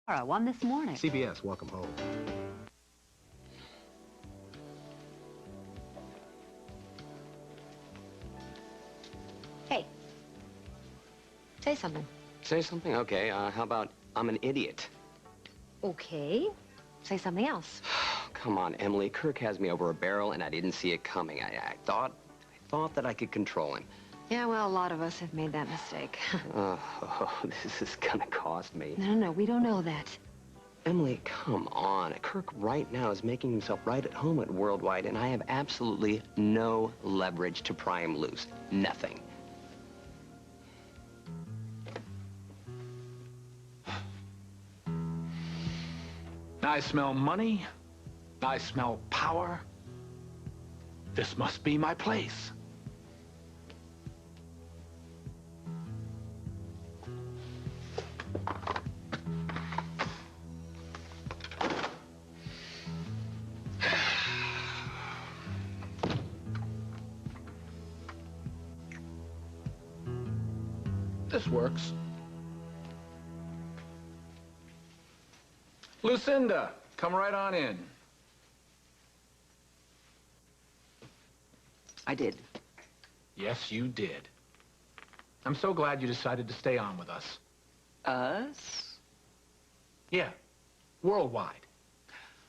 One this morning. CBS, welcome home. Hey. Say something. Say something? Okay, how about I'm an idiot? Okay. Say something else. Come on, Emily. Kirk has me over a barrel, and I didn't see it coming. I thought that I could control him. Yeah, well, a lot of us have made that mistake. Oh, this is gonna cost me. No, we don't know that. Emily, come on. Kirk right now is making himself right at home at Worldwide, and I have absolutely no leverage to pry him loose. Nothing. I smell money. I smell power. This must be my place. This works. Lucinda, come right on in. I did. Yes, you did. I'm so glad you decided to stay on with us. Us? Yeah, Worldwide.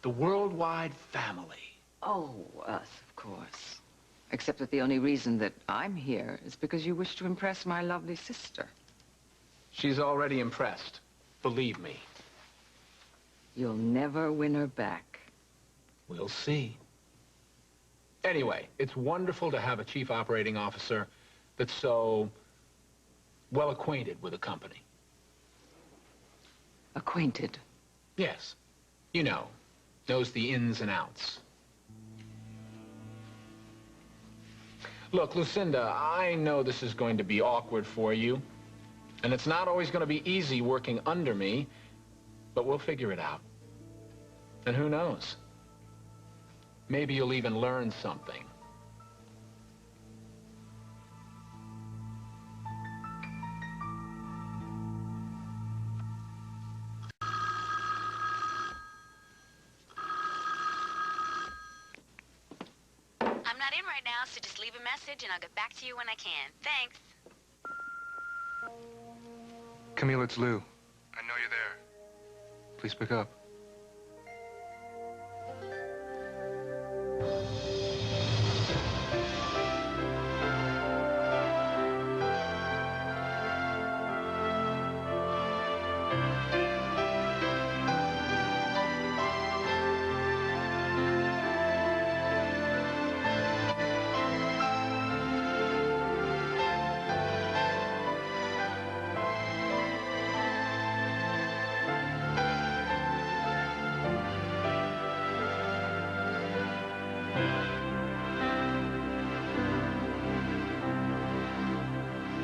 The Worldwide family. Oh, us, of course. Except that the only reason that I'm here is because you wish to impress my lovely sister. She's already impressed. Believe me. You'll never win her back. We'll see. Anyway, it's wonderful to have a chief operating officer that's so well acquainted with the company. Acquainted? Yes. You know, knows the ins and outs. Look, Lucinda, I know this is going to be awkward for you, and it's not always going to be easy working under me, but we'll figure it out. And who knows? Maybe you'll even learn something. I'm not in right now, so just leave a message and I'll get back to you when I can. Thanks. Camille, it's Lou. I know you're there. Please pick up.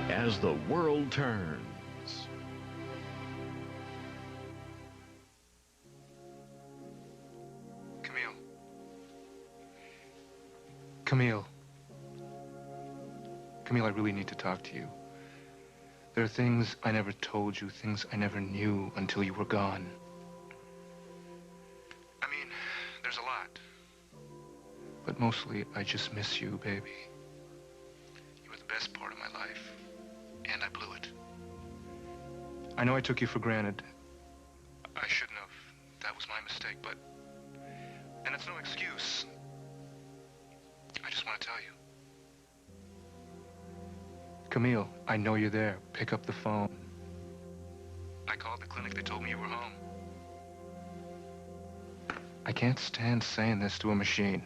As the world turns. Camille. Camille. Camille, I really need to talk to you. There are things I never told you, things I never knew until you were gone. I mean, there's a lot. But mostly, I just miss you, baby. You were the best part of my life. And I blew it. I know I took you for granted. I shouldn't have. That was my mistake, but... And it's no excuse. I just want to tell you. Camille, I know you're there. Pick up the phone. I called the clinic. They told me you were home. I can't stand saying this to a machine.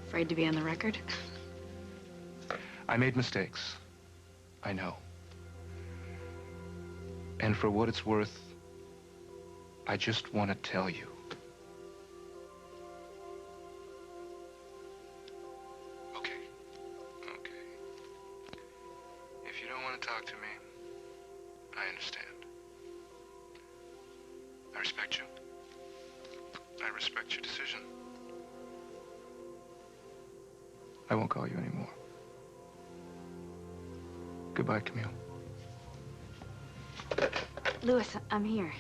Afraid to be on the record? I made mistakes. I know. And for what it's worth, I just want to tell you. Okay. Okay. If you don't want to talk to me, I understand. I respect you. I respect your decision. I won't call you anymore. Goodbye, Camille. Louis, I'm here.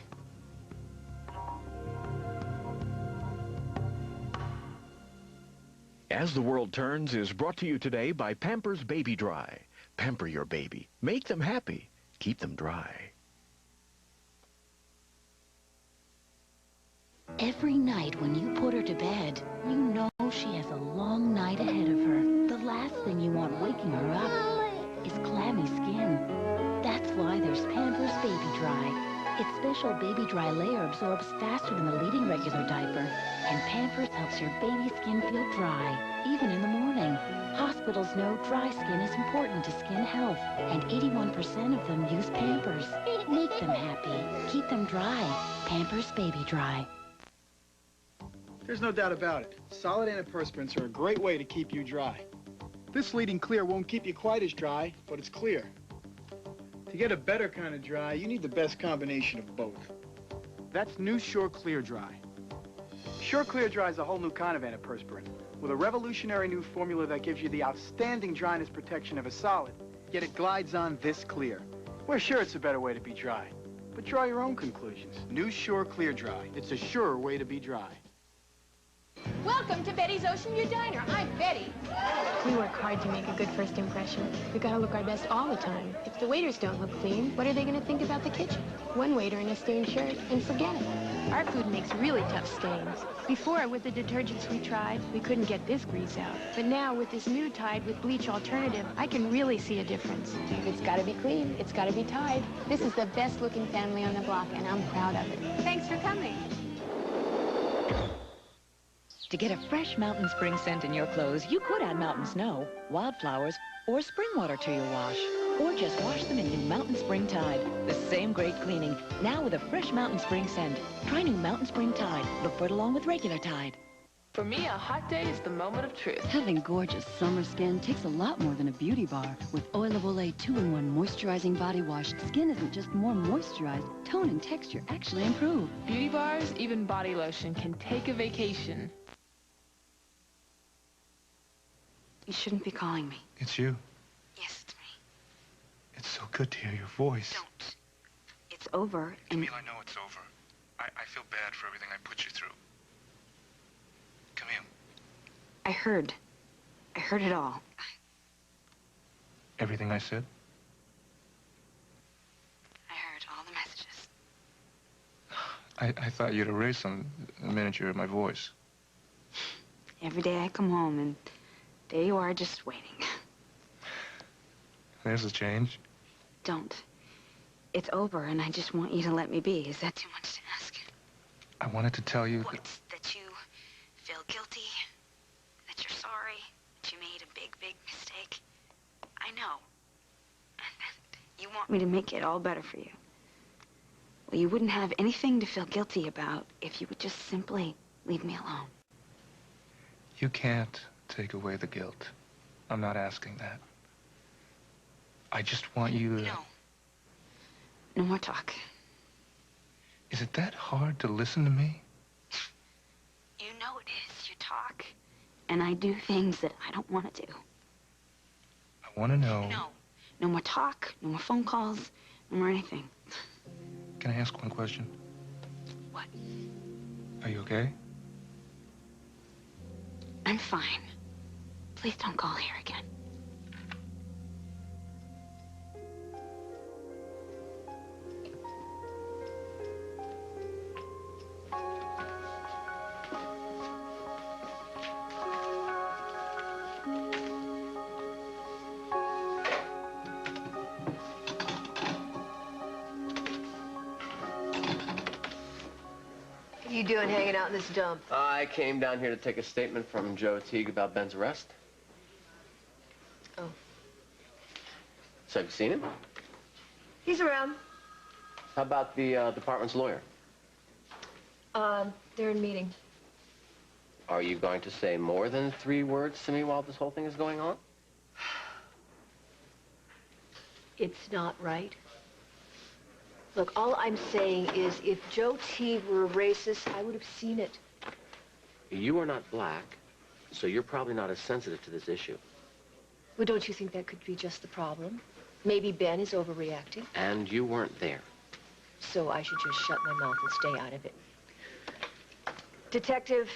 As the World Turns is brought to you today by Pampers Baby Dry. Pamper your baby. Make them happy. Keep them dry. Every night when you put her to bed, you know she has a long night ahead of her. The last thing you want waking her up is clammy skin. That's why there's Pampers Baby Dry. Its special Baby Dry layer absorbs faster than the leading regular diaper, and Pampers helps your baby skin feel dry, even in the morning. Hospitals know dry skin is important to skin health, and 81% of them use Pampers. Make them happy. Keep them dry. Pampers Baby Dry. There's no doubt about it. Solid antiperspirants are a great way to keep you dry. This leading clear won't keep you quite as dry, but it's clear. To get a better kind of dry, you need the best combination of both. That's new Sure Clear Dry. Sure Clear Dry is a whole new kind of antiperspirant with a revolutionary new formula that gives you the outstanding dryness protection of a solid, yet it glides on this clear. We're sure it's a better way to be dry, but draw your own conclusions. New Sure Clear Dry. It's a surer way to be dry. Welcome to Betty's Ocean View Diner. I'm Betty. We work hard to make a good first impression. We've got to look our best all the time. If the waiters don't look clean, what are they going to think about the kitchen? One waiter in a stained shirt, and forget it. Our food makes really tough stains. Before, with the detergents we tried, we couldn't get this grease out. But now, with this new Tide with bleach alternative, I can really see a difference. It's got to be clean. It's got to be Tide. This is the best-looking family on the block, and I'm proud of it. Thanks for coming. To get a fresh mountain spring scent in your clothes, you could add mountain snow, wildflowers, or spring water to your wash. Or just wash them in new Mountain Spring Tide. The same great cleaning, now with a fresh mountain spring scent. Try new Mountain Spring Tide. Look for it along with regular Tide. For me, a hot day is the moment of truth. Having gorgeous summer skin takes a lot more than a beauty bar. With Oil of Olay 2-in-1 moisturizing body wash, skin isn't just more moisturized, tone and texture actually improve. Beauty bars, even body lotion, can take a vacation. You shouldn't be calling me. It's you. Yes, it's me. It's so good to hear your voice. Don't. It's over, and... Camille, I know it's over. I feel bad for everything I put you through. Camille. I heard it all. Everything I said? I heard all the messages. I thought you'd erase them the minute you heard my voice. Every day I come home, and there you are, just waiting. There's a change. Don't. It's over, and I just want you to let me be. Is that too much to ask? I wanted to tell you that you feel guilty, that you're sorry, that you made a big, big mistake. I know. And you want me to make it all better for you. Well, you wouldn't have anything to feel guilty about if you would just simply leave me alone. You can't take away the guilt. I'm not asking that. I just want you to... No. No more talk. Is it that hard to listen to me? You know it is. You talk. And I do things that I don't want to do. I want to know... No. No more talk, no more phone calls, no more anything. Can I ask one question? What? Are you okay? I'm fine. Please don't call here again. What are you doing hanging out in this dump? I came down here to take a statement from Joe Teague about Ben's arrest. Oh. So have you seen him? He's around. How about the department's lawyer? They're in meeting. Are you going to say more than 3 words to me while this whole thing is going on? It's not right. Look, all I'm saying is if Joe Teague were a racist, I would have seen it. You are not black, so you're probably not as sensitive to this issue. Well, don't you think that could be just the problem? Maybe Ben is overreacting. And you weren't there. So I should just shut my mouth and stay out of it. Detective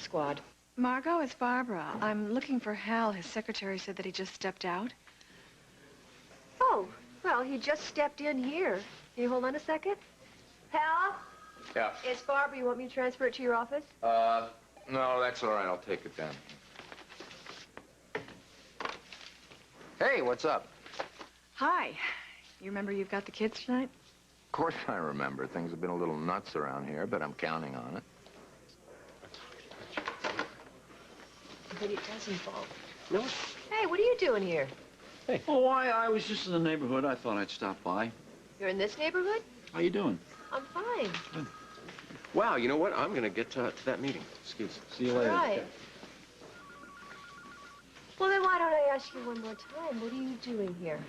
Squad. Margot, it's Barbara. I'm looking for Hal. His secretary said that he just stepped out. Oh, well, he just stepped in here. Can you hold on a second? Hal? Yeah. It's Barbara. You want me to transfer it to your office? No, that's all right. I'll take it down. Hey, what's up? Hi. You remember you've got the kids tonight? Of course I remember. Things have been a little nuts around here, but I'm counting on it. But it does involve. No. Hey, what are you doing here? Hey. Oh, I was just in the neighborhood. I thought I'd stop by. You're in this neighborhood? How you doing? I'm fine. Good. Wow, you know what? I'm going to get to that meeting. Excuse me. See you later. Right. Well, then why don't I ask you one more time? What are you doing here?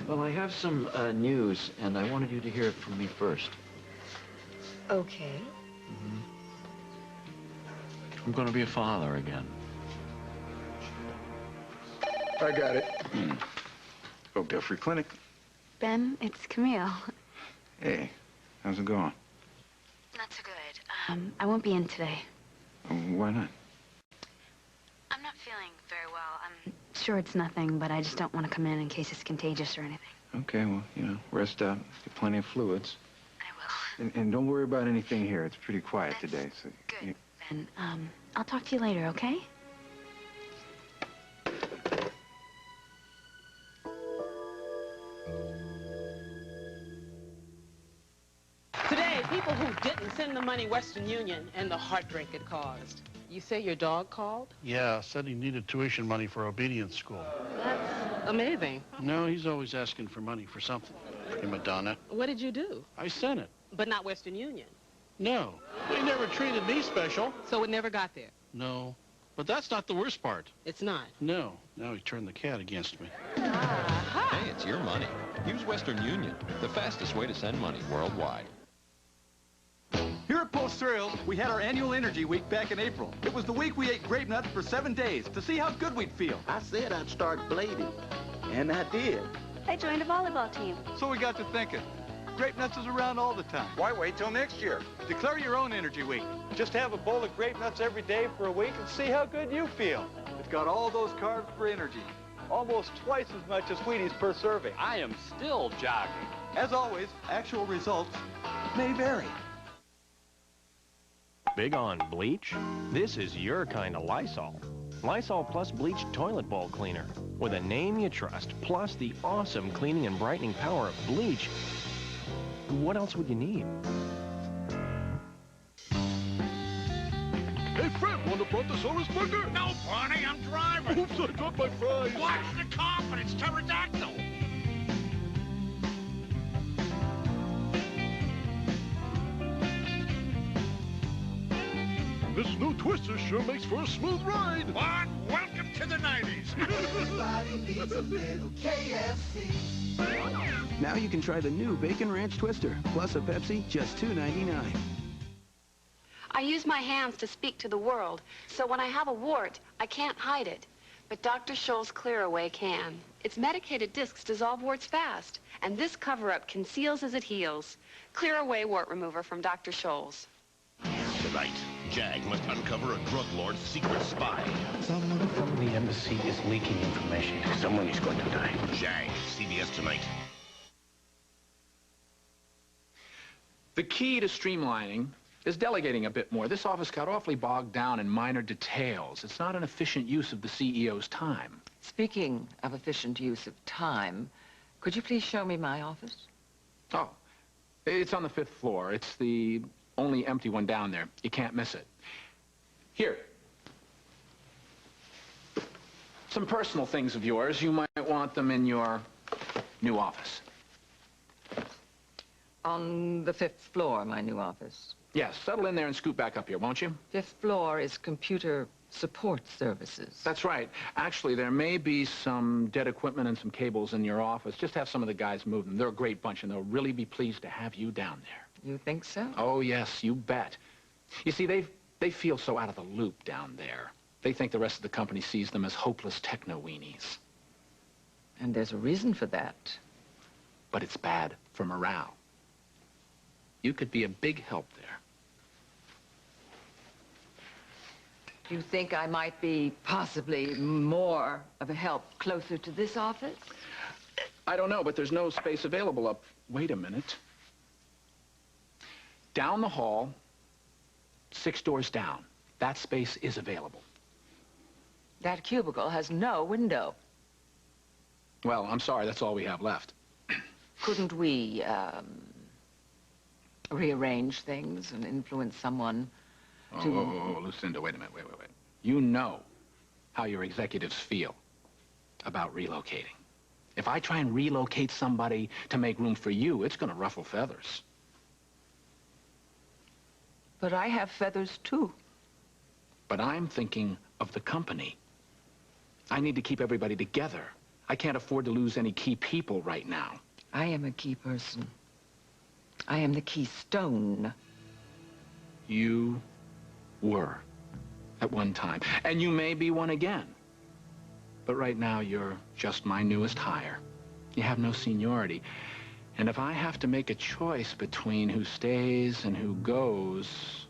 Well, I have some news, and I wanted you to hear it from me first. Okay. I'm going to be a father again. I got it. Oakdale Free Clinic. Ben, it's Camille. Hey, how's it going? Not so good. I won't be in today. Why not? I'm not feeling very well. I'm sure it's nothing, but I just don't want to come in case it's contagious or anything. Okay, well, you know, rest up. Get plenty of fluids. I will. And don't worry about anything here. It's pretty quiet today, so... Good, Ben. I'll talk to you later, okay? Today, people who didn't send the money Western Union and the heartbreak it caused. You say your dog called? Yeah, said he needed tuition money for obedience school. That's amazing. No, he's always asking for money for something. Hey, Madonna. What did you do? I sent it. But not Western Union. No, they never treated me special. So it never got there? No, but that's not the worst part. It's not? No, now he turned the cat against me. Hey, it's your money. Use Western Union, the fastest way to send money worldwide. Here at Post Cereal, we had our annual Energy Week back in April. It was the week we ate grape nuts for 7 days to see how good we'd feel. I said I'd start blading, and I did. I joined a volleyball team. So we got to thinking. Grape nuts is around all the time. Why wait till next year? Declare your own Energy Week. Just have a bowl of grape nuts every day for a week and see how good you feel. It's got all those carbs for energy. Almost twice as much as Wheaties per serving. I am still jogging. As always, actual results may vary. Big on bleach? This is your kind of Lysol. Lysol Plus Bleach Toilet Bowl Cleaner. With a name you trust, plus the awesome cleaning and brightening power of bleach, what else would you need? Hey, Fred, want a Brontosaurus burger? No, Barney, I'm driving. Oops, I dropped my fries. Watch the coffin, it's pterodactyl. This new Twister sure makes for a smooth ride. Bart, welcome to the 90s. Everybody needs a little KFC. Now you can try the new Bacon Ranch Twister, plus a Pepsi, just $2.99. I use my hands to speak to the world, so when I have a wart, I can't hide it. But Dr. Scholl's Clear Away can. Its medicated discs dissolve warts fast, and this cover-up conceals as it heals. Clear Away Wart Remover from Dr. Scholl's. Tonight, Jag must uncover a drug lord's secret spy. Someone from the embassy is leaking information. Someone is going to die. Jag, CBS tonight. The key to streamlining is delegating a bit more. This office got awfully bogged down in minor details. It's not an efficient use of the CEO's time. Speaking of efficient use of time, could you please show me my office? Oh, it's on the 5th floor. It's the only empty one down there. You can't miss it. Here. Some personal things of yours. You might want them in your new office. On the 5th floor, my new office. Yes, settle in there and scoot back up here, won't you? 5th floor is computer support services. That's right. Actually, there may be some dead equipment and some cables in your office. Just have some of the guys move them. They're a great bunch, and they'll really be pleased to have you down there. You think so? Oh, yes, you bet. You see, they feel so out of the loop down there. They think the rest of the company sees them as hopeless techno-weenies. And there's a reason for that. But it's bad for morale. You could be a big help there. Do you think I might be possibly more of a help closer to this office? I don't know, but there's no space available up. Wait a minute. Down the hall, 6 doors down. That space is available. That cubicle has no window. Well, I'm sorry, that's all we have left. Couldn't we, rearrange things and influence someone to... Oh, Lucinda, wait a minute, wait. You know how your executives feel about relocating. If I try and relocate somebody to make room for you, it's gonna ruffle feathers. But I have feathers, too. But I'm thinking of the company. I need to keep everybody together. I can't afford to lose any key people right now. I am a key person. I am the keystone. You were at one time, and you may be one again. But right now, you're just my newest hire. You have no seniority. And if I have to make a choice between who stays and who goes...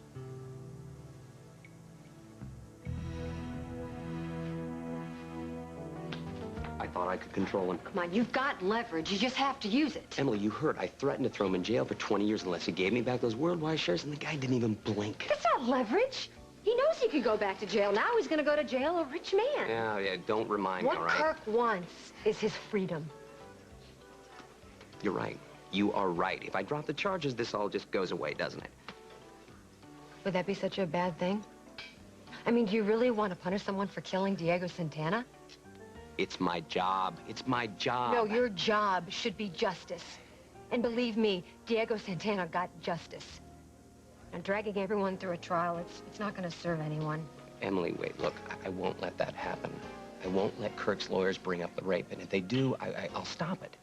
I thought I could control him. Come on, you've got leverage. You just have to use it. Emily, you heard. I threatened to throw him in jail for 20 years unless he gave me back those worldwide shares, and the guy didn't even blink. That's not leverage. He knows he could go back to jail. Now he's going to go to jail a rich man. Yeah, don't remind me, all right? What Kirk wants is his freedom. You're right. You are right. If I drop the charges, this all just goes away, doesn't it? Would that be such a bad thing? I mean, do you really want to punish someone for killing Diego Santana? It's my job. It's my job. No, your job should be justice. And believe me, Diego Santana got justice. And dragging everyone through a trial, it's not going to serve anyone. Emily, wait, look, I won't let that happen. I won't let Kirk's lawyers bring up the rape, and if they do, I'll stop it.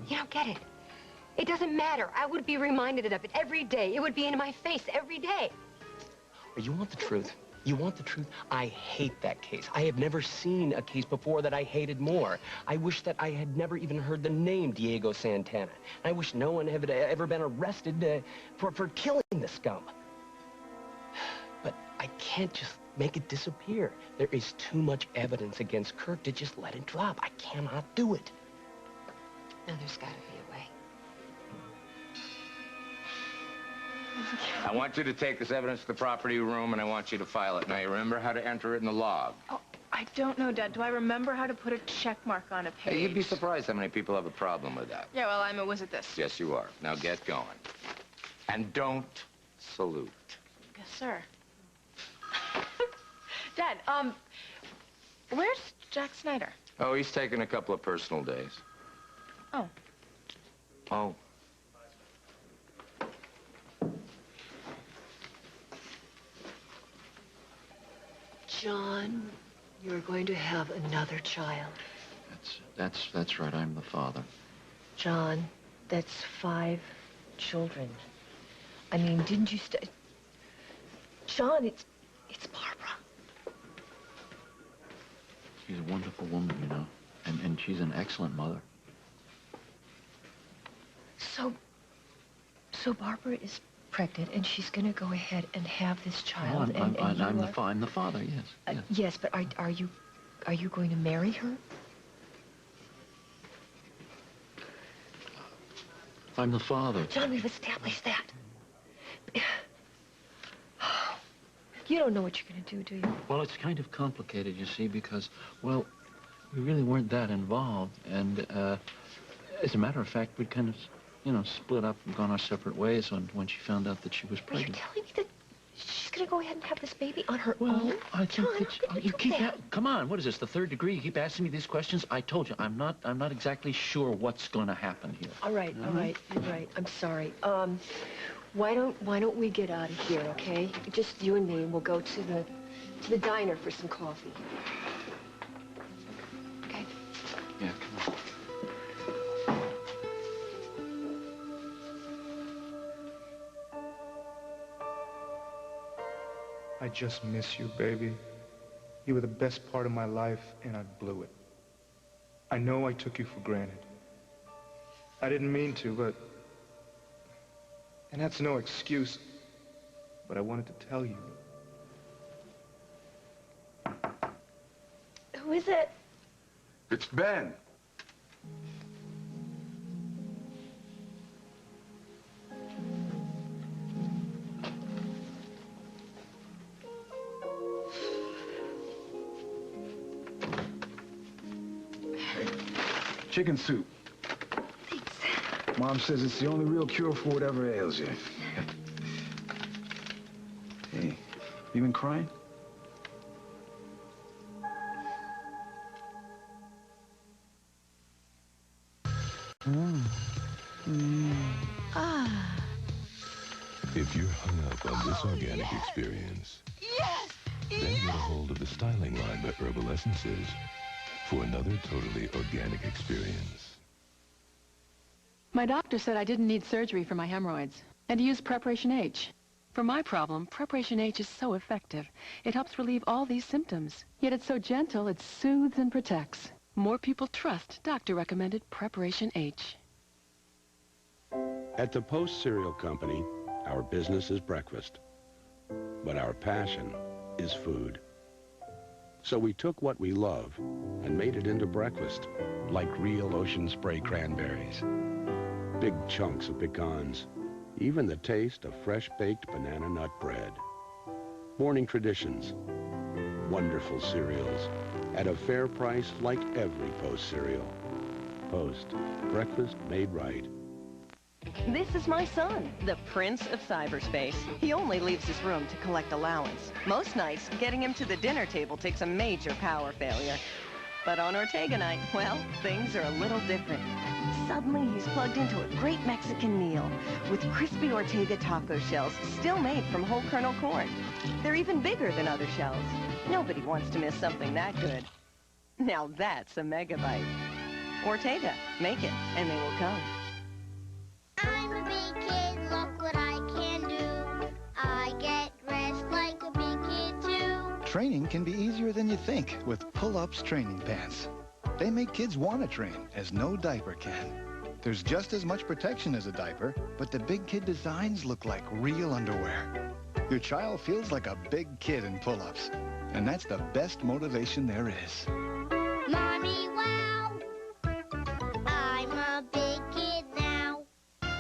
You don't get it. It doesn't matter. I would be reminded of it every day. It would be in my face every day. You want the truth? You want the truth? I hate that case. I have never seen a case before that I hated more. I wish that I had never even heard the name Diego Santana. I wish no one had ever been arrested for killing the scum. But I can't just make it disappear. There is too much evidence against Kirk to just let it drop. I cannot do it. No, there's got to be a way. I want you to take this evidence to the property room, and I want you to file it. Now, you remember how to enter it in the log? Oh, I don't know, Dad. Do I remember how to put a check mark on a page? Hey, you'd be surprised how many people have a problem with that. Yeah, well, I'm a whiz at this. Yes, you are. Now, get going. And don't salute. Yes, sir. Dad, where's Jack Snyder? Oh, he's taking a couple of personal days. Oh. Oh. John, you're going to have another child. That's right. I'm the father. John, that's 5 children. I mean, didn't you John, it's Barbara. She's a wonderful woman, you know, and she's an excellent mother. So Barbara is pregnant, and she's going to go ahead and have this child. Oh, I'm the father. Yes. Yes. Yes, but are you going to marry her? I'm the father. John, we've established that. You don't know what you're going to do, do you? Well, it's kind of complicated, you see, because, well, we really weren't that involved, and as a matter of fact, we'd kind of, you know, split up and gone our separate ways when she found out that she was pregnant. Are you telling me that she's going to go ahead and have this baby on her own? I think that you keep come on, what is this, the 3rd degree? You keep asking me these questions. I told you, I'm not exactly sure what's going to happen here. All right, you're right. I'm sorry. Why don't we get out of here, okay? Just you and me, and we'll go to the diner for some coffee. Okay? Yeah, come on. I just miss you, baby. You were the best part of my life, and I blew it. I know I took you for granted. I didn't mean to, but... And that's no excuse. But I wanted to tell you. is it? It's Ben. Chicken soup. Thanks. Mom says it's the only real cure for whatever ails you. Hey, you been crying? If you're hung up on this organic experience, Yes! then get a hold of the styling line by Herbal Essences for another totally organic experience. My doctor said I didn't need surgery for my hemorrhoids, and to use Preparation H. For my problem, Preparation H is so effective. It helps relieve all these symptoms. Yet it's so gentle, it soothes and protects. More people trust doctor-recommended Preparation H. At the Post Cereal Company, our business is breakfast, but our passion is food. So we took what we love and made it into breakfast, like real ocean spray cranberries, big chunks of pecans, even the taste of fresh-baked banana nut bread. Morning traditions, wonderful cereals, at a fair price like every Post cereal. Post, breakfast made right. This is my son, the Prince of Cyberspace. He only leaves his room to collect allowance. Most nights, getting him to the dinner table takes a major power failure. But on Ortega night, well, things are a little different. Suddenly, he's plugged into a great Mexican meal with crispy Ortega taco shells, still made from whole kernel corn. They're even bigger than other shells. Nobody wants to miss something that good. Now that's a megabyte. Ortega, make it, and they will come. I'm a big kid, look what I can do. I get dressed like a big kid too. Training can be easier than you think with Pull-Ups training pants. They make kids want to train, as no diaper can. There's just as much protection as a diaper, but the big kid designs look like real underwear. Your child feels like a big kid in Pull-Ups, and that's the best motivation there is. Mommy, wow! I'm a big kid now.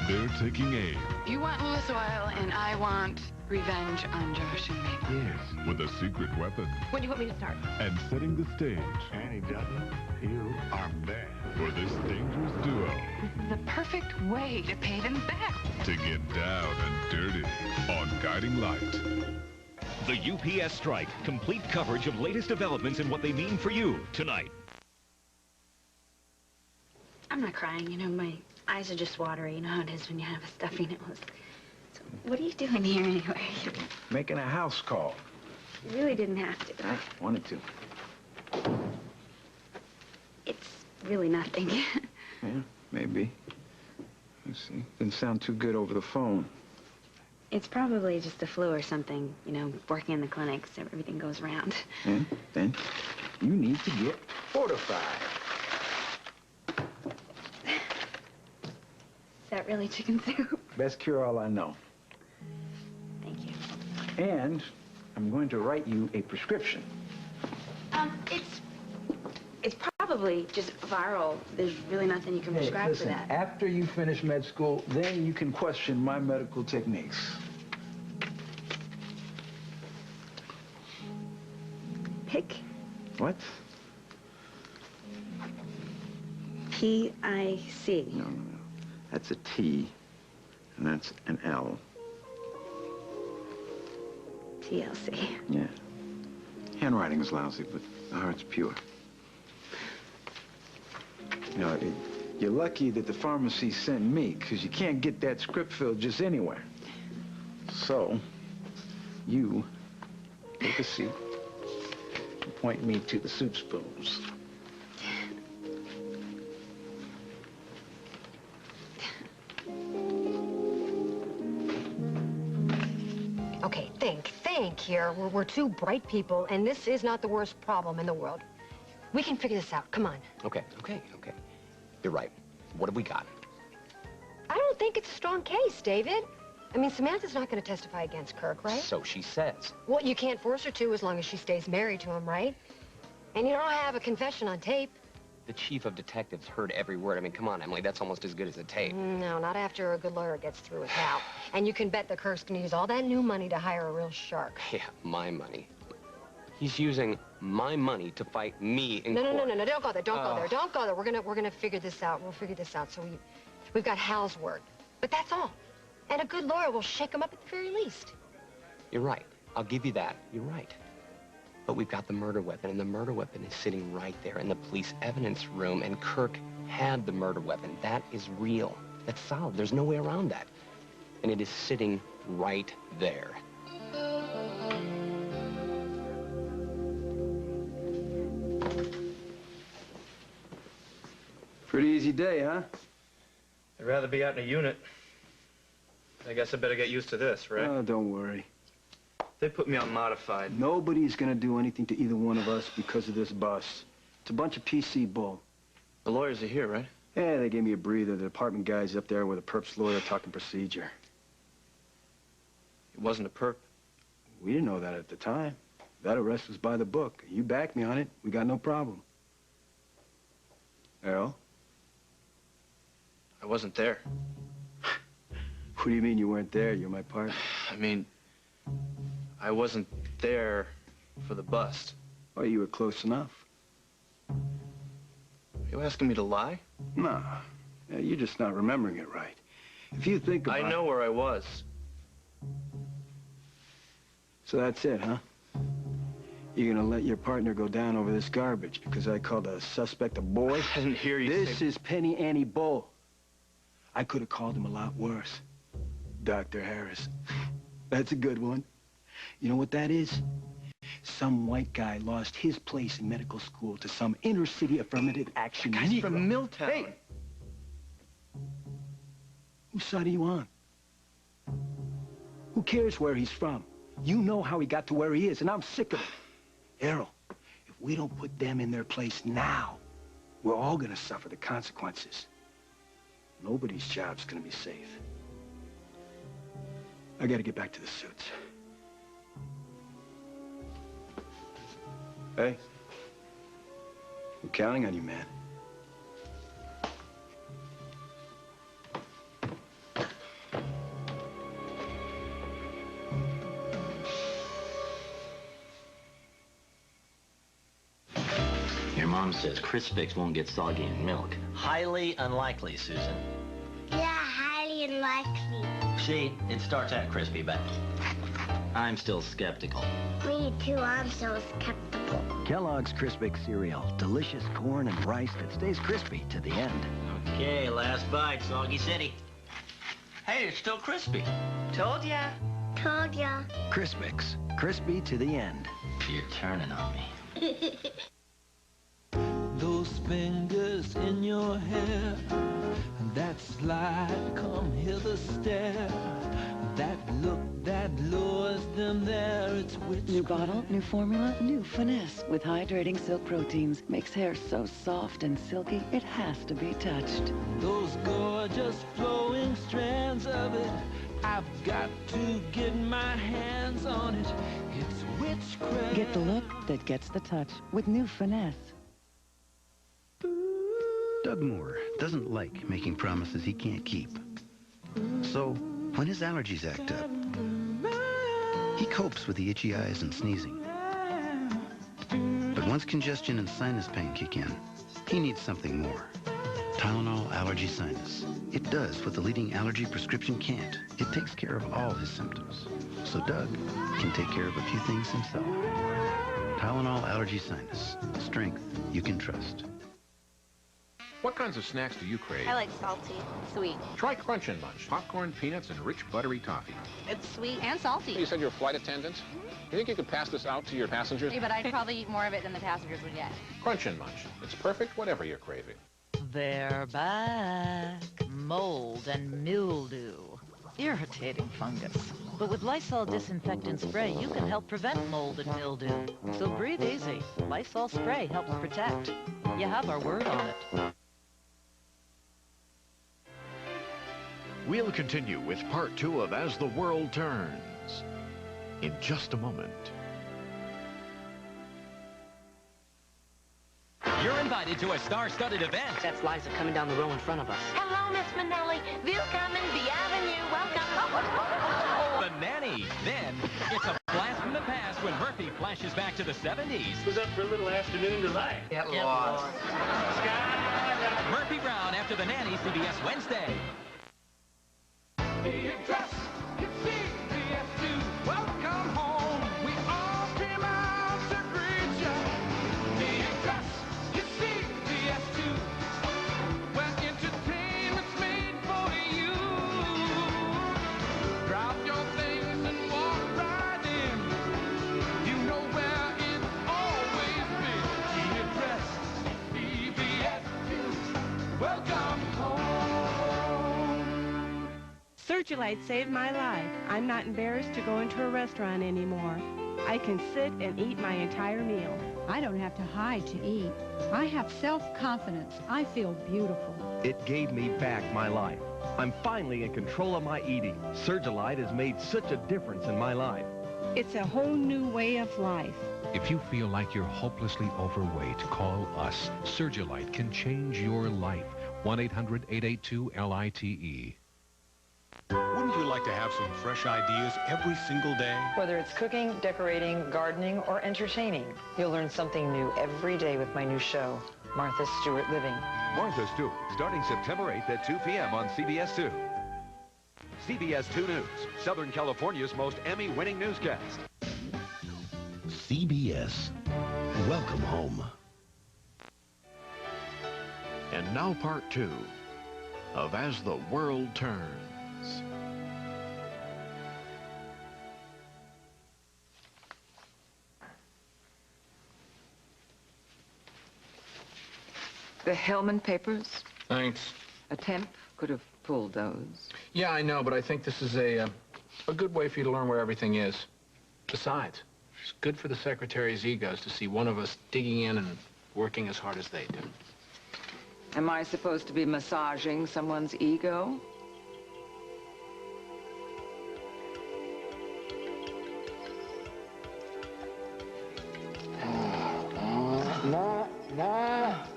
They're taking aim. You want Lewis Oil, and I want revenge on Josh and Mabel. Yes. With a secret weapon. When do you want me to start? And setting the stage. Annie Dutton, you are bad. For this dangerous duo. This is the perfect way to pay them back. To get down and dirty on Guiding Light. The UPS strike. Complete coverage of latest developments and what they mean for you tonight. I'm not crying, you know, my eyes are just watery. You know how it is when you have a stuffy nose. So what are you doing here anyway? Making a house call. You really didn't have to. I wanted to. It's really nothing. Yeah, maybe. Let's see. Didn't sound too good over the phone. It's probably just a flu or something. You know, working in the clinic, so everything goes around. And then you need to get fortified. Is that really chicken soup? Best cure-all I know. Thank you. And I'm going to write you a prescription. It's probably just viral. There's really nothing you can prescribe listen, for that. After you finish med school, then you can question my medical techniques. Pick? What? P-I-C. No. That's a T, and that's an L. TLC. Yeah. Handwriting is lousy, but the heart's pure. You know, you're lucky that the pharmacy sent me, because you can't get that script filled just anywhere. So, you take a seat and point me to the soup spoons. Okay, think here. We're two bright people, and this is not the worst problem in the world. We can figure this out. Come on. Okay. You're right. What have we got? I don't think it's a strong case, David. I mean, Samantha's not going to testify against Kirk, right? So she says. Well, you can't force her to as long as she stays married to him, right? And you don't have a confession on tape. The chief of detectives heard every word. I mean, come on, Emily, that's almost as good as a tape. No, not after a good lawyer gets through with Hal. And you can bet the Kirk's gonna use all that new money to hire a real shark. Yeah, my money. He's using my money to fight me in No, court. no, don't go there, don't go there, don't go there. We're gonna figure this out. We'll figure this out. So we've got Hal's word. But that's all. And a good lawyer will shake him up at the very least. You're right. I'll give you that. You're right. But we've got the murder weapon, and the murder weapon is sitting right there in the police evidence room, and Kirk had the murder weapon. That is real. That's solid. There's no way around that. And it is sitting right there. Pretty easy day, huh? I'd rather be out in a unit. I guess I better get used to this, right? Oh, don't worry. They put me on modified. Nobody's gonna do anything to either one of us because of this bus. It's a bunch of PC bull. The lawyers are here, right? Yeah, they gave me a breather. The department guy's up there with a perp's lawyer talking procedure. It wasn't a perp. We didn't know that at the time. That arrest was by the book. You backed me on it. We got no problem. Errol? I wasn't there. What do you mean you weren't there? You're my partner. I mean, I wasn't there for the bust. Oh, you were close enough. Are you asking me to lie? No. Yeah, you're just not remembering it right. If you think about it... I know where I was. So that's it, huh? You're gonna let your partner go down over this garbage because I called a suspect a boy? I didn't hear you This is Penny Annie Bull. I could have called him a lot worse. Dr. Harris. That's a good one. You know what that is? Some white guy lost his place in medical school to some inner-city affirmative action. He's from Milltown. Hey! Whose side are you on? Who cares where he's from? You know how he got to where he is, and I'm sick of it. Errol, if we don't put them in their place now, we're all gonna suffer the consequences. Nobody's job's gonna be safe. I gotta get back to the suits. Hey. We're counting on you, man. Your mom says Crispix won't get soggy in milk. Highly unlikely, Susan. Yeah, highly unlikely. See, it starts out crispy, but I'm still skeptical. Me too, I'm so skeptical. Kellogg's Crispix cereal. Delicious corn and rice that stays crispy to the end. Okay, last bite, Soggy City. Hey, it's still crispy. Told ya. Told ya. Crispix. Crispy to the end. You're turning on me. Those fingers in your hair, and that slide, come hither stare, that look that lures them there, it's witchcraft. New bottle, new formula, new finesse with hydrating silk proteins. Makes hair so soft and silky, it has to be touched. Those gorgeous flowing strands of it, I've got to get my hands on it. It's witchcraft. Get the look that gets the touch with new finesse. Doug Moore doesn't like making promises he can't keep. So, when his allergies act up, he copes with the itchy eyes and sneezing. But once congestion and sinus pain kick in, he needs something more. TYLENOL Allergy Sinus. It does what the leading allergy prescription can't. It takes care of all his symptoms. So Doug can take care of a few things himself. TYLENOL Allergy Sinus. Strength you can trust. What kinds of snacks do you crave? I like salty. Sweet. Try Crunch and Munch. Popcorn, peanuts, and rich buttery toffee. It's sweet and salty. You said you're a flight attendant? You think you could pass this out to your passengers? Yeah, but I'd probably eat more of it than the passengers would get. Crunch and Munch. It's perfect whatever you're craving. They're back. Mold and mildew. Irritating fungus. But with Lysol disinfectant spray, you can help prevent mold and mildew. So breathe easy. Lysol spray helps protect. You have our word on it. We'll continue with part 2 of As the World Turns in just a moment. You're invited to a star-studded event. That's Liza coming down the row in front of us. Hello, Miss Minnelli. Willkommen, bienvenue, welcome. The Nanny. Then, it's a blast from the past when Murphy flashes back to the 70s. Who's up for a little afternoon delight? Get lost. Murphy Brown after The Nanny, CBS Wednesday. Welcome home. We all came out to greet you. Be dressed, you see, CBS2, where entertainment's made for you. Drop your things and walk right in. You know where it's always been. Be dressed, CBS2. Welcome home. Surgelite saved my life. I'm not embarrassed to go into a restaurant anymore. I can sit and eat my entire meal. I don't have to hide to eat. I have self-confidence. I feel beautiful. It gave me back my life. I'm finally in control of my eating. Surgelite has made such a difference in my life. It's a whole new way of life. If you feel like you're hopelessly overweight, call us. Surgelite can change your life. 1-800-882-LITE. Wouldn't you like to have some fresh ideas every single day? Whether it's cooking, decorating, gardening, or entertaining, you'll learn something new every day with my new show, Martha Stewart Living. Martha Stewart, starting September 8th at 2 p.m. on CBS 2. CBS 2 News, Southern California's most Emmy-winning newscast. CBS. Welcome home. And now part 2 of As the World Turns. The Hellman papers? Thanks. A temp could have pulled those. Yeah, I know, but I think this is a good way for you to learn where everything is. Besides, it's good for the secretary's egos to see one of us digging in and working as hard as they do. Am I supposed to be massaging someone's ego?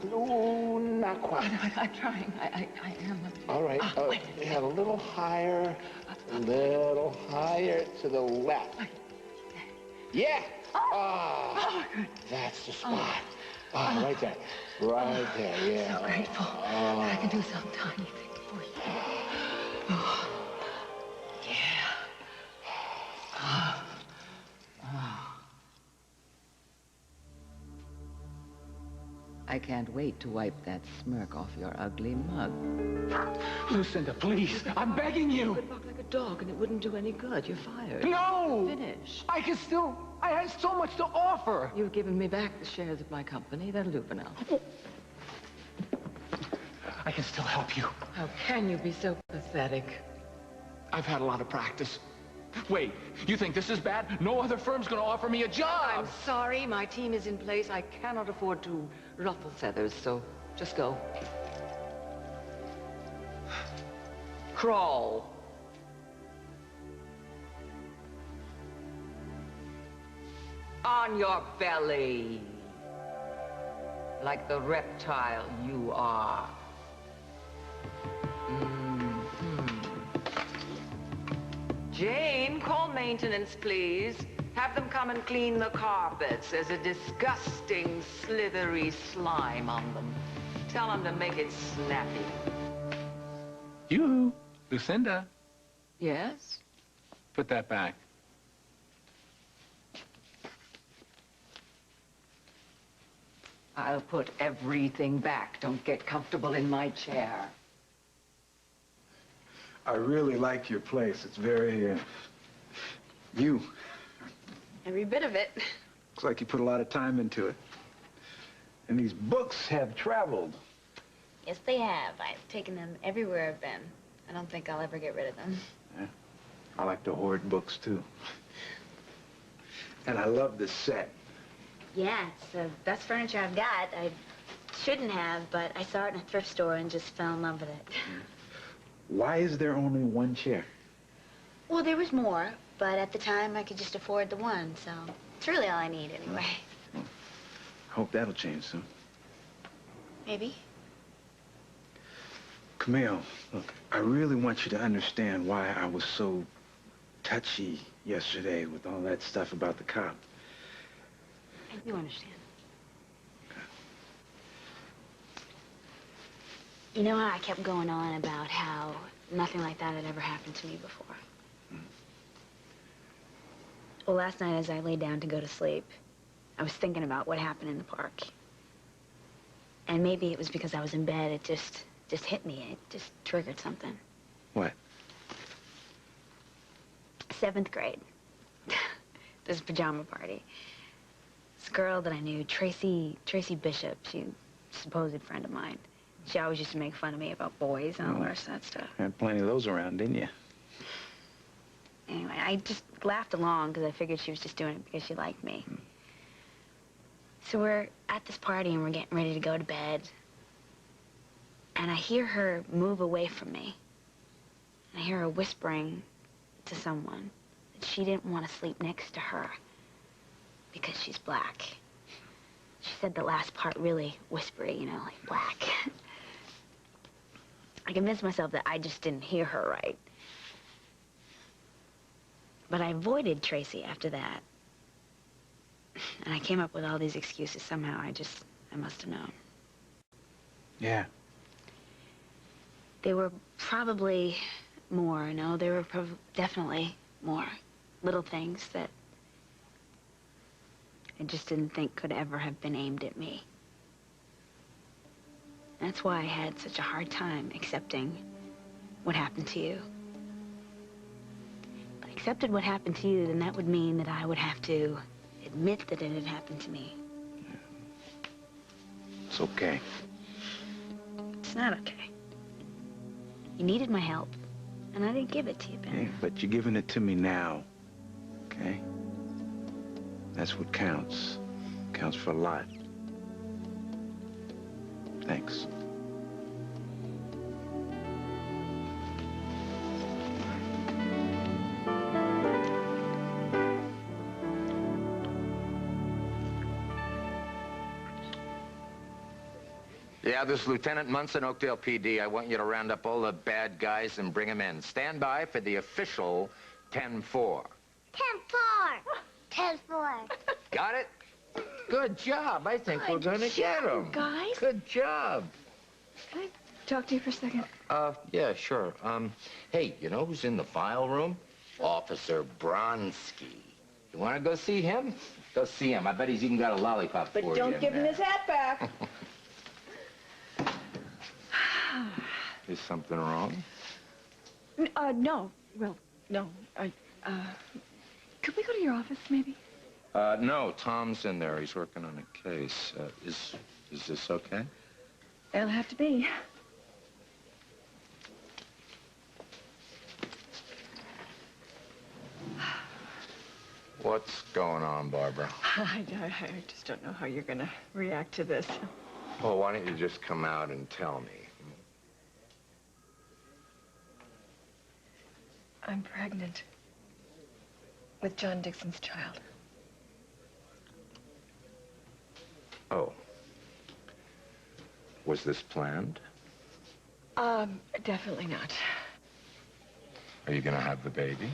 No, not quite. I'm trying. I am. All right. Yeah, a little higher to the left. Yeah. Ah, that's the spot. Ah, right there. Right there, yeah. So grateful that I can do some tiny thing for you. Oh. Yeah. I can't wait to wipe that smirk off your ugly mug. Lucinda, please, I'm begging you. You would bark like a dog and it wouldn't do any good. You're fired. No! Finish. I have so much to offer. You've given me back the shares of my company. That'll do for now. I can still help you. How can you be so pathetic? I've had a lot of practice. Wait, you think this is bad? No other firm's gonna offer me a job. I'm sorry, my team is in place. I cannot afford to ruffle feathers, so just go. Crawl. On your belly. Like the reptile you are. Jane, call maintenance, please. Have them come and clean the carpets. There's a disgusting, slithery slime on them. Tell them to make it snappy. You, Lucinda. Yes? Put that back. I'll put everything back. Don't get comfortable in my chair. I really like your place. It's very, you. Every bit of it. Looks like you put a lot of time into it. And these books have traveled. Yes, they have. I've taken them everywhere I've been. I don't think I'll ever get rid of them. Yeah. I like to hoard books, too. And I love this set. Yeah, it's the best furniture I've got. I shouldn't have, but I saw it in a thrift store and just fell in love with it. Why is there only one chair? Well, there was more, but at the time I could just afford the one, so it's really all I need anyway. I hope that'll change soon. Maybe. Camille, look, I really want you to understand why I was so touchy yesterday with all that stuff about the cop. I do understand. You know how I kept going on about how nothing like that had ever happened to me before? Well, last night as I lay down to go to sleep, I was thinking about what happened in the park. And maybe it was because I was in bed, it just hit me. It just triggered something. What? 7th grade. This pajama party. This girl that I knew, Tracy Bishop, she's a supposed friend of mine. She always used to make fun of me about boys and all the rest of that stuff. Had plenty of those around, didn't you? Anyway, I just laughed along because I figured she was just doing it because she liked me. So we're at this party and we're getting ready to go to bed. And I hear her move away from me. And I hear her whispering to someone that she didn't want to sleep next to her because she's black. She said the last part really whispery, you know, like black. I convinced myself that I just didn't hear her right. But I avoided Tracy after that. And I came up with all these excuses. Somehow I must have known. Yeah. There were probably more, no? There were definitely more little things that I just didn't think could ever have been aimed at me. That's why I had such a hard time accepting what happened to you. If I accepted what happened to you, then that would mean that I would have to admit that it had happened to me. It's okay. It's not okay. You needed my help, and I didn't give it to you, Ben. Yeah, but you're giving it to me now, okay? That's what counts. Counts for a lot. Thanks. Yeah, this is Lieutenant Munson, Oakdale PD. I want you to round up all the bad guys and bring them in. Stand by for the official 10-4. 10-4. 10-4. Got it? Good job. I think we're going to get them. Guys? Good job. Can I talk to you for a second? Yeah, sure. Hey, you know who's in the file room? Officer Bronsky. You want to go see him? Go see him. I bet he's even got a lollipop for you. But don't give him his hat back. Is something wrong? No. Well, no. Could we go to your office, maybe? No, Tom's in there. He's working on a case. Is this okay? It'll have to be. What's going on, Barbara? I just don't know how you're going to react to this. Well, why don't you just come out and tell me? I'm pregnant with John Dixon's child. Oh. Was this planned? Definitely not. Are you going to have the baby?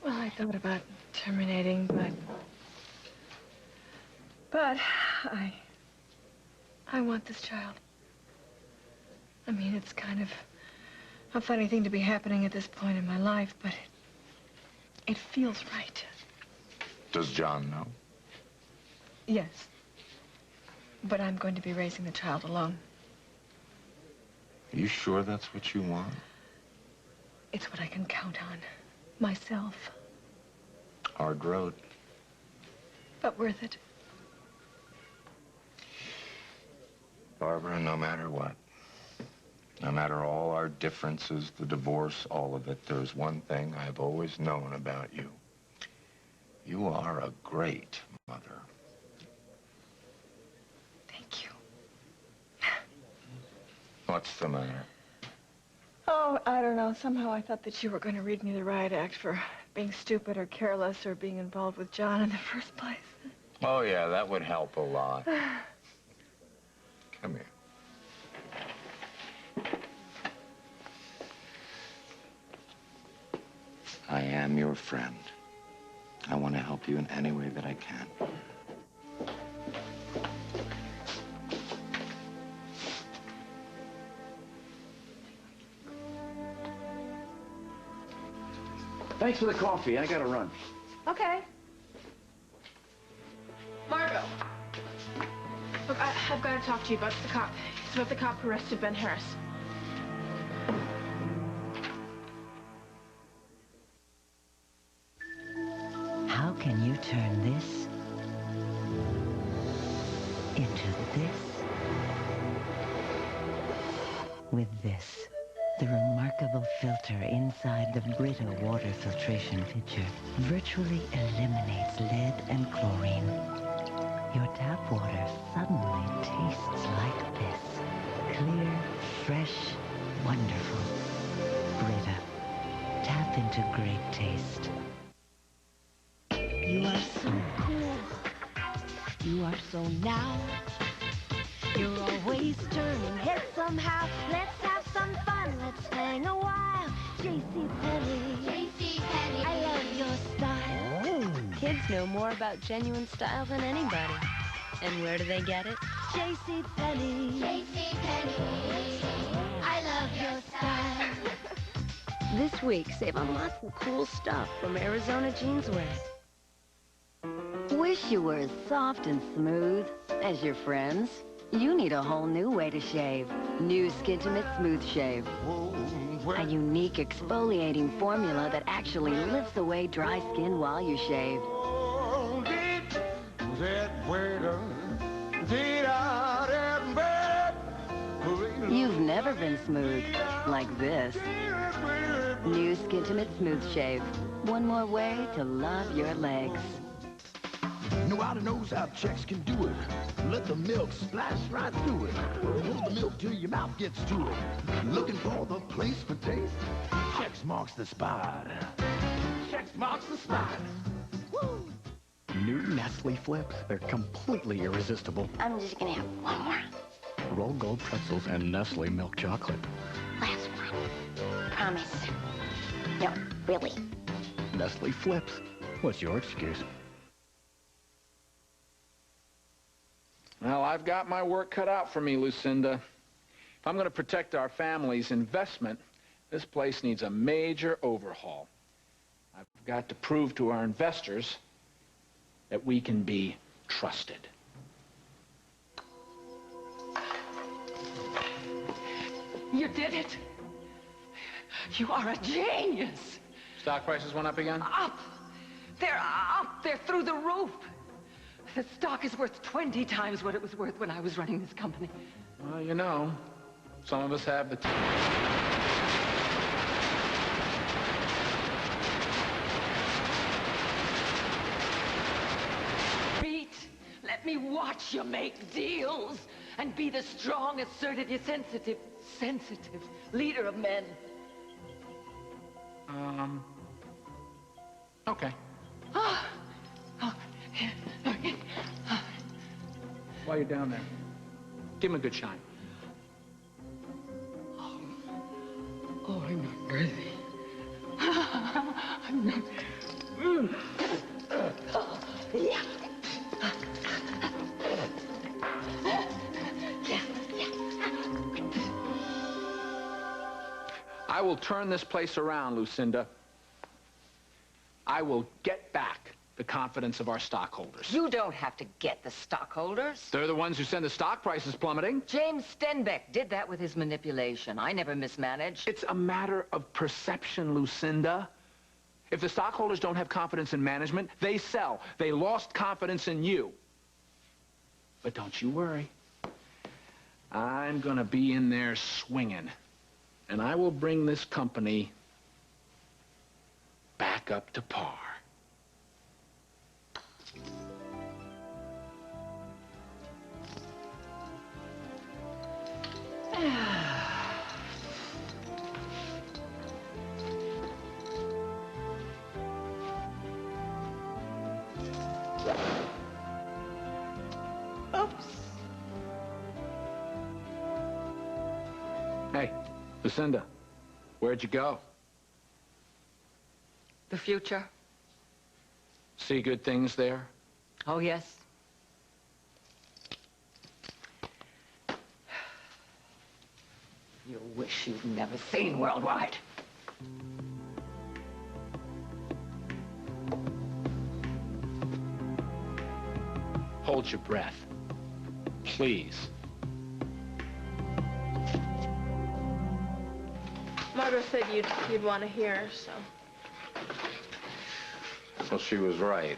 Well, I thought about terminating, but I want this child. I mean, it's kind of a funny thing to be happening at this point in my life, but it feels right. Does John know? Yes. But I'm going to be raising the child alone. Are you sure that's what you want? It's what I can count on. Myself. Hard road. But worth it. Barbara, no matter what, no matter all our differences, the divorce, all of it, there's one thing I've always known about you. You are a great mother. Thank you. What's the matter? Oh, I don't know. Somehow I thought that you were going to read me the riot act for being stupid or careless or being involved with John in the first place. Oh, yeah, that would help a lot. Come here. I am your friend. I want to help you in any way that I can. Thanks for the coffee. I gotta run. Okay. Margot. Look, I've got to talk to you about the cop. It's about the cop who arrested Ben Harris. How can you turn this into this? With this, the remarkable filter inside the Brita water filtration pitcher virtually eliminates lead and chlorine. Your tap water suddenly tastes like this. Clear, fresh, wonderful. Brita. Tap into great taste. You are so cool. You are so now. You're always turning heads somehow. Let's have some fun. Let's hang a while. JCPenney. JCPenney. I love your style. Kids know more about genuine style than anybody. And where do they get it? JCPenney. JCPenney. I love your style. This week, save on lots of cool stuff from Arizona Jeanswear. Wish you were as soft and smooth as your friends? You need a whole new way to shave. New Skintimate Smooth Shave. A unique exfoliating formula that actually lifts away dry skin while you shave. You've never been smooth like this. New Skintimate Smooth Shave. One more way to love your legs. No out-of-nose how checks can do it. Let the milk splash right through it. Hold the milk till your mouth gets to it. Looking for the place for taste? Chex marks the spot. Chex marks the spot. Woo! New Nestle Flips. They're completely irresistible. I'm just gonna have one more. Roll Gold pretzels and Nestle milk chocolate. Last one. Promise. No, really. Nestle Flips. What's your excuse? Well, I've got my work cut out for me, Lucinda. If I'm going to protect our family's investment, this place needs a major overhaul. I've got to prove to our investors that we can be trusted. You did it. You are a genius. Stock prices went up again? Up. They're up. They're through the roof. The stock is worth 20 times what it was worth when I was running this company. Well, you know, some of us have the... Pete, let me watch you make deals and be the strong, assertive, sensitive leader of men. Okay. While you're down there, give him a good shine. Oh, I'm not worthy. I'm not... Yeah. I will turn this place around, Lucinda. I will get back the confidence of our stockholders. You don't have to get the stockholders. They're the ones who send the stock prices plummeting. James Stenbeck did that with his manipulation. I never mismanaged. It's a matter of perception, Lucinda. If the stockholders don't have confidence in management, they sell. They lost confidence in you. But don't you worry. I'm gonna be in there swinging. And I will bring this company back up to par. Oops. Lucinda, where'd you go? The future? See good things there? Oh, yes. You'll wish you'd never seen Worldwide. Hold your breath. Please. Margot said you'd want to hear, so. Well, she was right.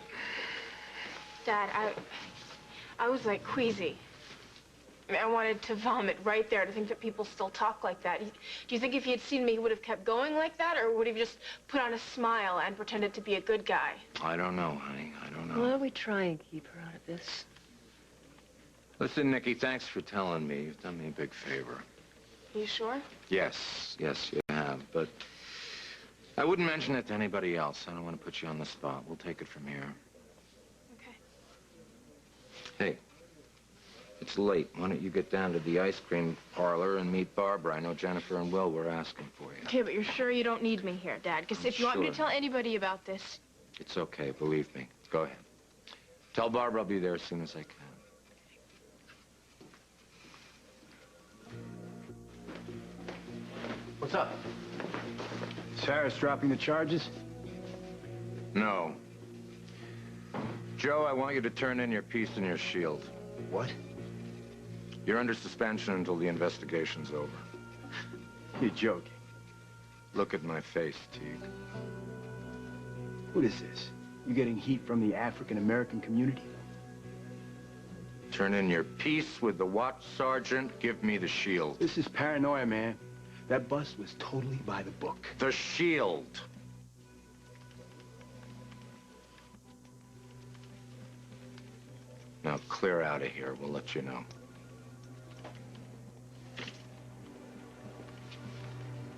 Dad, I was like queasy. I mean, I wanted to vomit right there to think that people still talk like that. Do you think if he had seen me, he would have kept going like that, or would he have just put on a smile and pretended to be a good guy? I don't know, honey. I don't know. Why don't we try and keep her out of this? Listen, Nikki, thanks for telling me. You've done me a big favor. You sure? Yes, yes, you have. But I wouldn't mention it to anybody else. I don't want to put you on the spot. We'll take it from here. Okay. Hey, it's late. Why don't you get down to the ice cream parlor and meet Barbara? I know Jennifer and Will were asking for you. Okay, but you're sure you don't need me here, Dad? Because if you want me to sure. tell anybody about this... It's okay, believe me. Go ahead. Tell Barbara I'll be there as soon as I can. What's up? Sarah's dropping the charges? No. Joe, I want you to turn in your piece and your shield. What? You're under suspension until the investigation's over. You're joking. Look at my face, Teague. What is this? You getting heat from the African-American community? Turn in your piece with the watch sergeant. Give me the shield. This is paranoia, man. That bust was totally by the book. The shield. Now clear out of here. We'll let you know.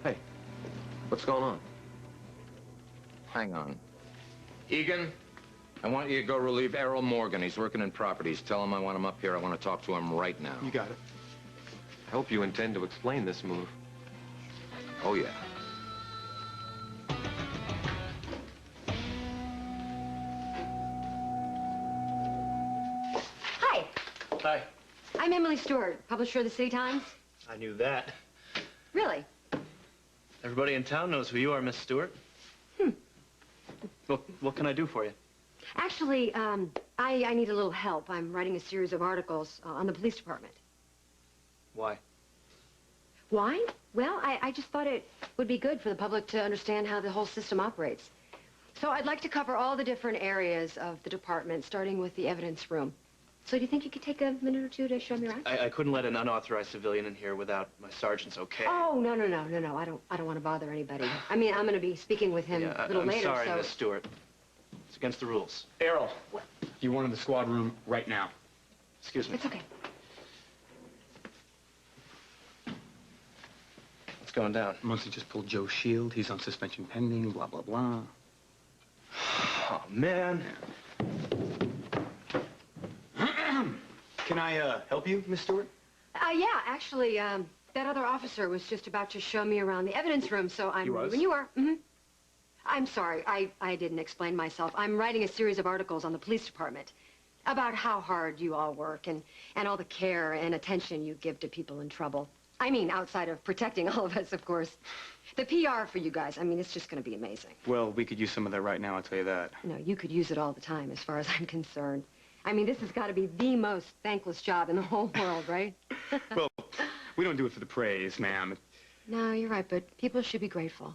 Hey, what's going on? Hang on. Egan, I want you to go relieve Errol Morgan. He's working in properties. Tell him I want him up here. I want to talk to him right now. You got it. I hope you intend to explain this move. Oh, yeah. Hi. Hi. I'm Emily Stewart, publisher of the City Times. I knew that. Really? Everybody in town knows who you are, Miss Stewart. Well, what can I do for you? Actually, I need a little help. I'm writing a series of articles on the police department. Why? Why? Well, I just thought it would be good for the public to understand how the whole system operates. So I'd like to cover all the different areas of the department, starting with the evidence room. So do you think you could take a minute or two to show me around? I couldn't let an unauthorized civilian in here without my sergeant's okay. Oh, no. I don't want to bother anybody. I mean, I'm going to be speaking with him a little later, I'm sorry, so... Miss Stewart. It's against the rules. Errol, you want in the squad room right now. Excuse me. It's okay. What's going down? Mostly just pulled Joe's shield. He's on suspension pending, blah, blah, blah. Oh, man. Can I help you, Miss Stewart? Yeah, actually, that other officer was just about to show me around the evidence room, so I'm... He was? When you are. I'm sorry, I didn't explain myself. I'm writing a series of articles on the police department about how hard you all work and all the care and attention you give to people in trouble. I mean, outside of protecting all of us, of course. The PR for you guys, I mean, it's just going to be amazing. Well, we could use some of that right now, I'll tell you that. No, you could use it all the time, as far as I'm concerned. I mean, this has got to be the most thankless job in the whole world, right? Well, we don't do it for the praise, ma'am. No, you're right, but people should be grateful.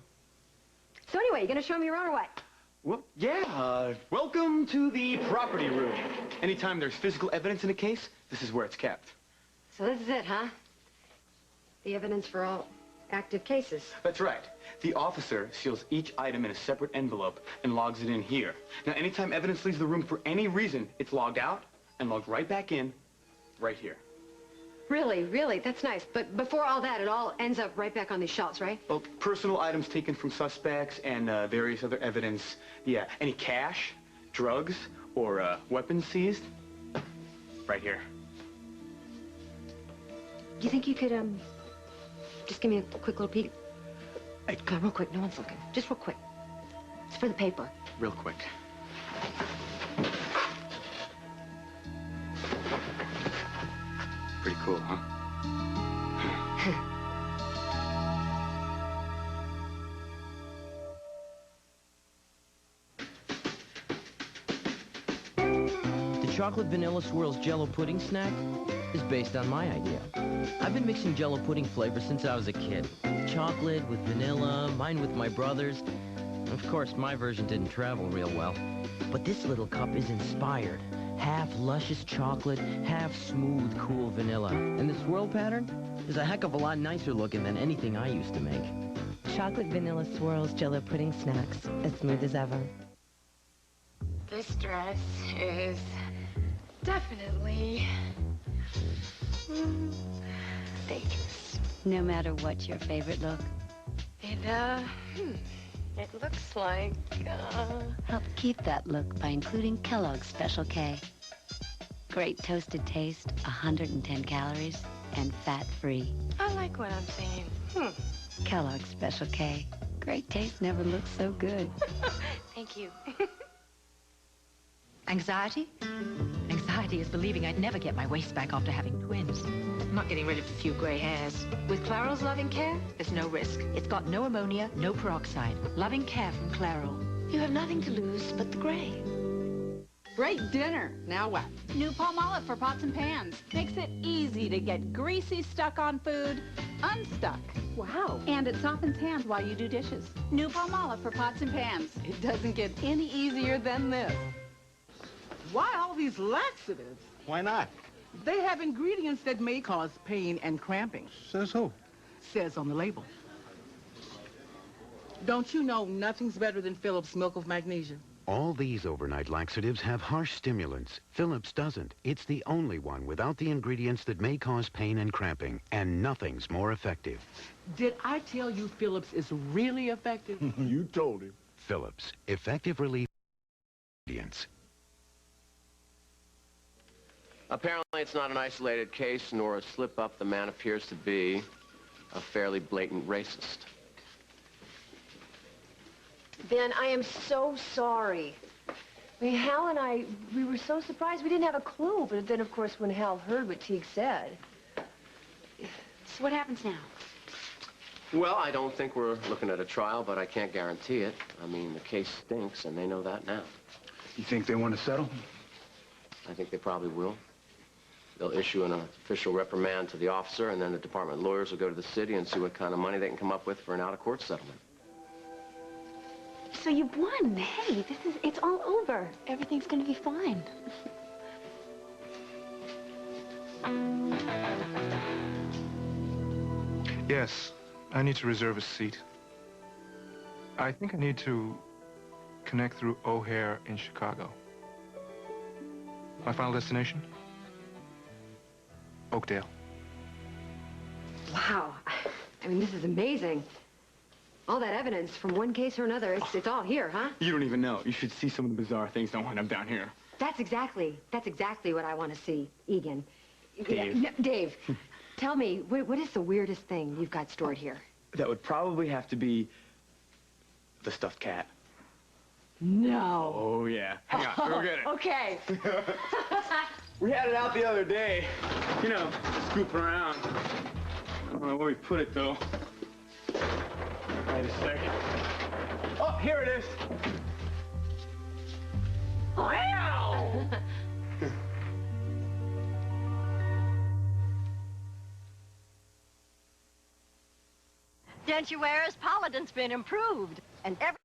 So anyway, you gonna show me around or what? Well, yeah, welcome to the property room. Anytime there's physical evidence in a case, this is where it's kept. So this is it, huh? The evidence for all active cases. That's right. The officer seals each item in a separate envelope and logs it in here. Now, anytime evidence leaves the room for any reason, it's logged out and logged right back in, right here. Really? That's nice. But before all that, it all ends up right back on these shelves, right? Well, personal items taken from suspects and various other evidence. Yeah, any cash, drugs, or weapons seized, right here. Do you think you could, Just give me a quick little peek. Hey. Come on, real quick. No one's looking. Just real quick. It's for the paper. Real quick. Pretty cool, huh? The chocolate vanilla swirls Jell-O pudding snack is based on my idea. I've been mixing Jell-O pudding flavor since I was a kid. Chocolate with vanilla, mine with my brothers. Of course, my version didn't travel real well. But this little cup is inspired. Half luscious chocolate, half smooth, cool vanilla. And the swirl pattern is a heck of a lot nicer looking than anything I used to make. Chocolate vanilla swirls Jell-O pudding snacks, as smooth as ever. This dress is definitely dangerous. No matter what's your favorite look. It looks like, Help keep that look by including Kellogg's Special K. Great toasted taste, 110 calories, and fat-free. I like what I'm seeing. Kellogg's Special K. Great taste never looks so good. Thank you. Anxiety? Anxiety is believing I'd never get my waist back after having twins. I'm not getting rid of a few gray hairs. With Clairol's Loving Care, there's no risk. It's got no ammonia, no peroxide. Loving care from Clairol. You have nothing to lose but the gray. Great dinner. Now what? New Palmolive for pots and pans. Makes it easy to get greasy stuck on food unstuck. Wow. And it softens hands while you do dishes. New Palmolive for pots and pans. It doesn't get any easier than this. Why all these laxatives? Why not? They have ingredients that may cause pain and cramping. Says who? Says on the label. Don't you know nothing's better than Phillips Milk of Magnesia? All these overnight laxatives have harsh stimulants. Phillips doesn't. It's the only one without the ingredients that may cause pain and cramping, and nothing's more effective. Did I tell you Phillips is really effective? You told him. Phillips, effective relief ingredients. Apparently, it's not an isolated case, nor a slip-up. The man appears to be a fairly blatant racist. Ben, I am so sorry. I mean, Hal and I, we were so surprised we didn't have a clue. But then, of course, when Hal heard what Teague said... So what happens now? Well, I don't think we're looking at a trial, but I can't guarantee it. I mean, the case stinks, and they know that now. You think they want to settle? I think they probably will. They'll issue an official reprimand to the officer, and then the department lawyers will go to the city and see what kind of money they can come up with for an out-of-court settlement. So you've won. Hey, it's all over. Everything's gonna be fine. Yes, I need to reserve a seat. I think I need to connect through O'Hare in Chicago. My final destination? Oakdale. Wow. I mean, this is amazing. All that evidence from one case or another, it's all here, huh? You don't even know. You should see some of the bizarre things that wind up down here. That's exactly what I want to see, Egan. Dave. Yeah, Dave, tell me, what is the weirdest thing you've got stored here? That would probably have to be the stuffed cat. No. Oh, yeah. Hang on, go get it. Okay. We had it out the other day. You know, scooping around. I don't know where we put it, though. Wait a second. Oh, here it is. Wow! Don't you wear as Paladin's been improved, and every